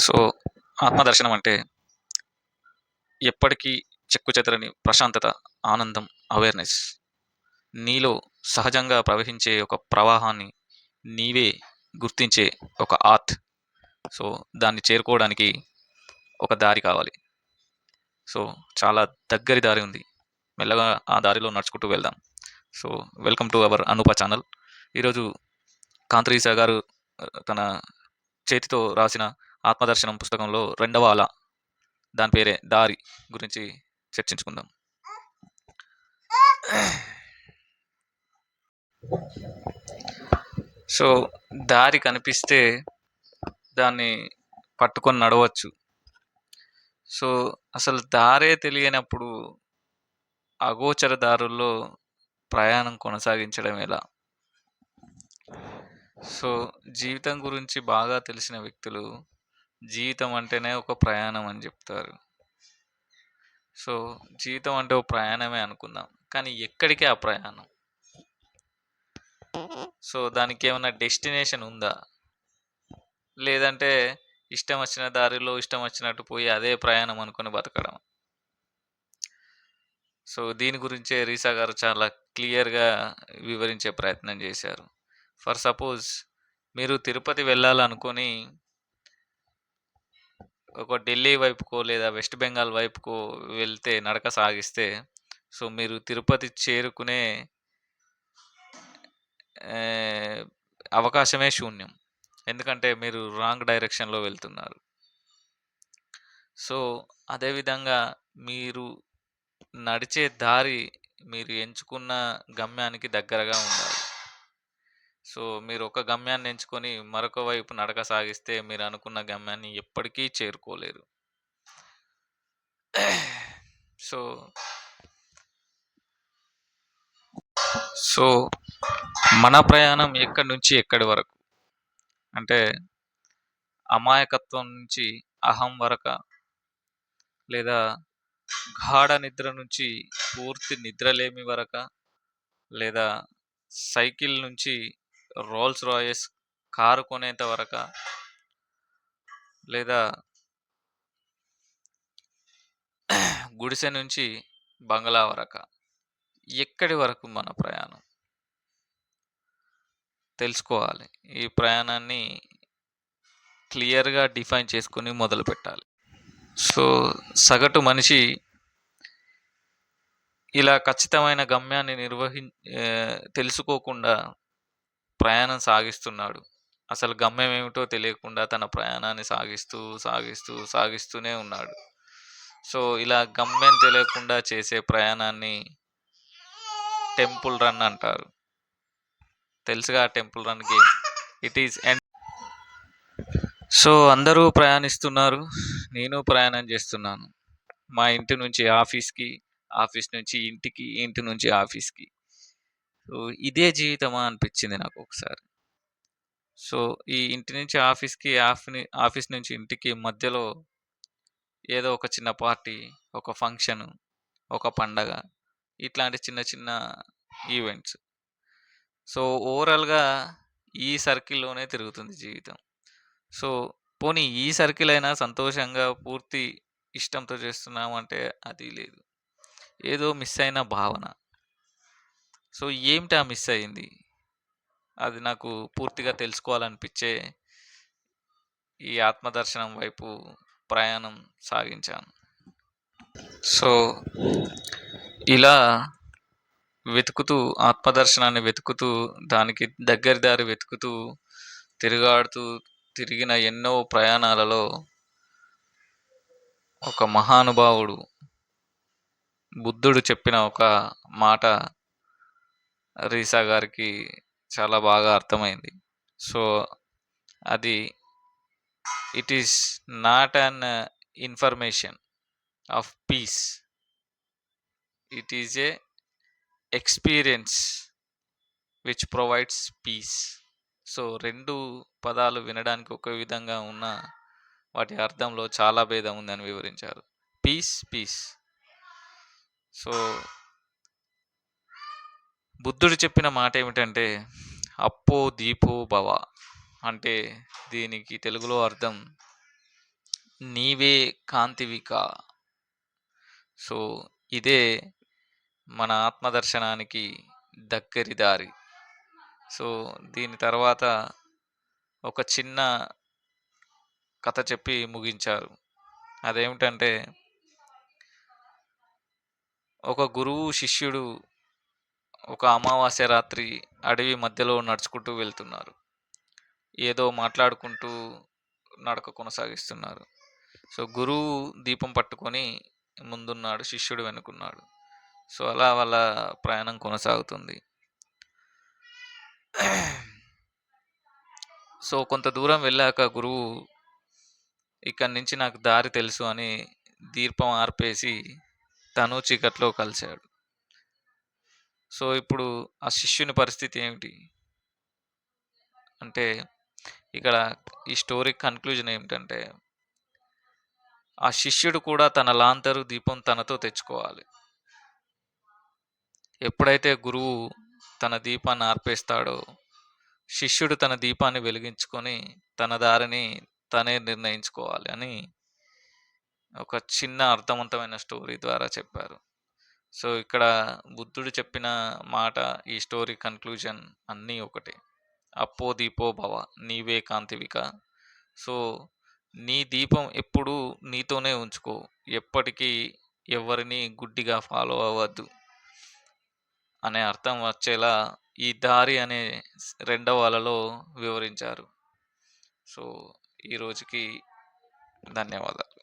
So, ఆత్మదర్శనం అంటే ఎప్పటికీ చెక్కుచెదరని ప్రశాంతత, ఆనందం, అవేర్‌నెస్. నీలో సహజంగా ప్రవహించే ఒక ప్రవాహాన్ని నీవే గుర్తించే ఒక ఆర్ట్. సో, దాన్ని చేరుకోవడానికి ఒక దారి కావాలి. సో, చాలా దగ్గరి దారి ఉంది. మెల్లగా ఆ దారిలో నడుచుకుంటూ వెళ్దాం. So, welcome to our Anupa channel. ఈరోజు కాంత్రీసా గారు తన చేతితో రాసిన ఆత్మదర్శనం పుస్తకంలో రెండవ అల, దాని పేరే దారి గురించి చర్చించుకుందాం. సో, దారి కనిపిస్తే దాన్ని పట్టుకొని నడవచ్చు. సో, అసలు దారే తెలియనప్పుడు అగోచర దారుల్లో ప్రయాణం కొనసాగించడం ఎలా? సో, జీవితం గురించి బాగా తెలిసిన వ్యక్తులు జీవితం అంటేనే ఒక ప్రయాణం అని చెప్తారు. సో, జీవితం అంటే ఒక ప్రయాణమే అనుకుందాం. కానీ ఎక్కడికి ఆ ప్రయాణం? సో, దానికేమన్నా డెస్టినేషన్ ఉందా? లేదంటే ఇష్టం వచ్చిన దారిలో ఇష్టం వచ్చినట్టు పోయి అదే ప్రయాణం అనుకుని బతకడం? సో, దీని గురించే రీసా గారు చాలా క్లియర్‌గా వివరించే ప్రయత్నం చేశారు. ఫర్ సపోజ్ మీరు తిరుపతి వెళ్ళాలనుకోని ఒక ఢిల్లీ వైపుకో లేదా వెస్ట్ బెంగాల్ వైపుకో వెళ్తే నడక సాగిస్తే, సో, మీరు తిరుపతి చేరుకునే అవకాశమే శూన్యం. ఎందుకంటే మీరు రాంగ్ డైరెక్షన్‌లో వెళ్తున్నారు. సో, అదేవిధంగా మీరు నడిచే దారి మీరు ఎంచుకున్న గమ్యానికి దగ్గరగా ఉండాలి. సో, మీరు ఒక గమ్యాన్ని ఎంచుకొని మరొక వైపు నడక సాగిస్తే మీరు అనుకున్న గమ్యాన్ని ఎప్పటికీ చేరుకోలేరు. సో, సో, మన ప్రయాణం ఎక్కడి నుంచి ఎక్కడి వరకు? అంటే అమాయకత్వం నుంచి అహం వరకా? లేదా గాఢ నిద్ర నుంచి పూర్తి నిద్రలేమి వరకా? లేదా సైకిల్ నుంచి రోల్స్ రాయస్ కారు కొనేంత వరకా? లేదా గుడిసె నుంచి బంగ్లా వరకా? ఎక్కడి వరకు మన ప్రయాణం? తెలుసుకోవాలి. ఈ ప్రయాణాన్ని క్లియర్‌గా డిఫైన్ చేసుకొని మొదలుపెట్టాలి. సో, సగటు మనిషి ఇలా ఖచ్చితమైన గమ్యాన్ని తెలుసుకోకుండా ప్రయాణం సాగిస్తున్నాడు. అసలు గమ్యం ఏమిటో తెలియకుండా తన ప్రయాణాన్ని సాగిస్తూనే ఉన్నాడు. సో, ఇలా గమ్యం తెలియకుండా చేసే ప్రయాణాన్ని టెంపుల్ రన్ అంటారు. తెలుసుగా temple run game. It is so, అందరూ ప్రయాణిస్తున్నారు. నేను ప్రయాణం చేస్తున్నాను. మా ఇంటి నుంచి ఆఫీస్‌కి, ఆఫీస్ నుంచి ఇంటికి, ఇంటి నుంచి ఆఫీస్‌కి. సో, ఇదే జీవితమా అనిపించింది నాకు ఒకసారి. సో, ఈ ఇంటి నుంచి ఆఫీస్‌కి, ఆఫీస్ నుంచి ఇంటికి మధ్యలో ఏదో ఒక చిన్న పార్టీ, ఒక ఫంక్షను, ఒక పండగ, ఇట్లాంటి చిన్న చిన్న ఈవెంట్స్. సో, ఓవరాల్‌గా ఈ సర్కిల్‌లోనే తిరుగుతుంది జీవితం. సో, పోనీ ఈ సర్కిల్ అయినా సంతోషంగా పూర్తి ఇష్టంతో చేస్తున్నామంటే అది లేదు. ఏదో మిస్ అయిన భావన. సో, ఏమిటా మిస్ అయింది? అది నాకు పూర్తిగా తెలుసుకోవాలనిపించే ఈ ఆత్మదర్శనం వైపు ప్రయాణం సాగించాను. సో, ఇలా వెతుకుతూ ఆత్మదర్శనాన్ని వెతుకుతూ, దానికి దగ్గరి దారి వెతుకుతూ, తిరిగిన ఎన్నో ప్రయాణాలలో ఒక మహానుభావుడు బుద్ధుడు చెప్పిన ఒక మాట రీసా గారికి చాలా బాగా అర్థమైంది. సో, అది it is not an information of peace. It is a experience which provides peace. So, 2 పదాలు వినడానికి ఒక విధంగా ఉన్న వాటి అర్థంలో చాలా భేదం ఉందని వివరించారు. పీస్. సో, బుద్ధుడు చెప్పిన మాట ఏమిటంటే అప్పో దీపో భవ అంటే దీనికి తెలుగులో అర్థం నీవే కాంతివిక. సో, ఇదే మన ఆత్మదర్శనానికి దగ్గరి దారి. సో, దీని తర్వాత ఒక చిన్న కథ చెప్పి ముగించారు. అదేమిటంటే, ఒక గురువు, శిష్యుడు ఒక అమావాస్య రాత్రి అడవి మధ్యలో నడుచుకుంటూ వెళ్తున్నారు. ఏదో మాట్లాడుకుంటూ నడక కొనసాగిస్తున్నారు. సో, గురువు దీపం పట్టుకొని ముందున్నాడు, శిష్యుడు వెనుకున్నాడు. సో, అలా వాళ్ళ ప్రయాణం కొనసాగుతుంది. సో, కొంత దూరం వెళ్ళాక గురువు ఇక్కడి నుంచి నాకు దారి తెలుసు అని దీపం ఆర్పేసి తను చీకట్లో కలిశాడు. సో, ఇప్పుడు ఆ శిష్యుని పరిస్థితి ఏమిటి? అంటే ఇక్కడ ఈ స్టోరీ కన్క్లూజన్ ఏమిటంటే, ఆ శిష్యుడు కూడా తన లాంతరు దీపం తనతో తెచ్చుకోవాలి. ఎప్పుడైతే గురువు తన దీపాన్ని ఆర్పేస్తాడో, శిష్యుడు తన దీపాన్ని వెలిగించుకొని తన దారిని తనే నిర్ణయించుకోవాలి అని ఒక చిన్న అర్థవంతమైన స్టోరీ ద్వారా చెప్పారు. సో, ఇక్కడ బుద్ధుడు చెప్పిన మాట, ఈ స్టోరీ కన్క్లూజన్ అన్నీ ఒకటే. అప్పో దీపో భవ, నీవే కాంతివిక. సో, నీ దీపం ఎప్పుడూ నీతోనే ఉంచుకో. ఎప్పటికీ ఎవరిని గుడ్డిగా ఫాలో అవ్వద్దు అనే అర్థం వచ్చేలా ఈ దారి అనే రెండవ అలలో వివరించారు. సో, ఈ రోజుకి ధన్యవాదాలు.